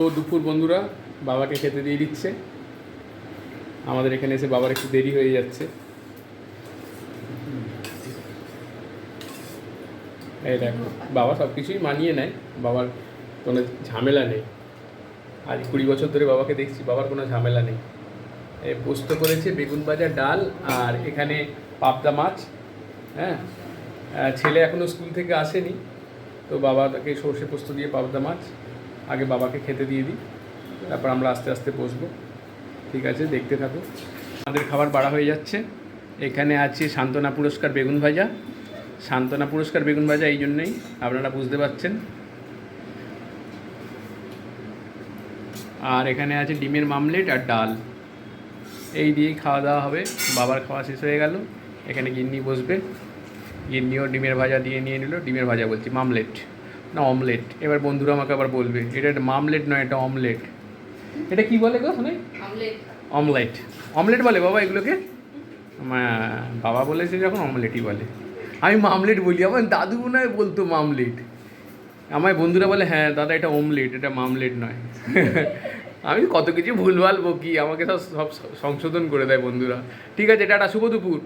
তো দুপুর বন্ধুরা বাবাকে খেতে দিয়ে দিচ্ছে। আমাদের এখানে এসে বাবার একটু দেরি হয়ে যাচ্ছে। এই দেখো বাবা সব কিছুই মানিয়ে নেয়, বাবার কোনো ঝামেলা নেই। আজ 20 বছর ধরে বাবাকে দেখছি, বাবার কোনো ঝামেলা নেই। এই পোস্ত করেছে, বেগুন ভাজা, ডাল, আর এখানে পাবদা মাছ। হ্যাঁ, ছেলে এখনও স্কুল থেকে আসেনি, তো বাবা তাকে সর্ষে পোস্ত দিয়ে পাবদা মাছ। আগে বাবাকে খেতে দিয়ে দিই, তারপর আমরা আস্তে আস্তে বসবো। ঠিক আছে, দেখতে থাকো। আমাদের খাবার বাড়া হয়ে যাচ্ছে। এখানে আছে সান্ত্বনা পুরস্কার বেগুন ভাজা। সান্ত্বনা পুরস্কার বেগুন ভাজা এই জন্যই, আপনারা বুঝতে পারছেন। আর এখানে আছে ডিমের মামলেট আর ডাল। এই দিয়েই খাওয়া দাওয়া হবে। বাবার খাওয়া শেষ হয়ে গেল, এখানে গিন্নি বসবে। গিন্নিও ডিমের ভাজা দিয়ে নিয়ে নিল। ডিমের ভাজা বলছি, মামলেট না অমলেট। এবার বন্ধুরা আমাকে আবার বলবে এটা মামলেট নয়, এটা অমলেট। এটা কি বলে গো শুনে? অমলেট। অমলেট বলে বাবা এগুলোকে? বাবা বলেছে যখন অমলেটই বলে। আমি মামলেট বলি, আমার দাদু মনে হয় বলতো মামলেট। আমায় বন্ধুরা বলে হ্যাঁ দাদা এটা অমলেট, এটা মামলেট নয়। আমি কত কিছু ভুলভাল বকি, আমাকে সব সব সংশোধন করে দেয় বন্ধুরা। ঠিক আছে, টাটা, শুভ দুপুর।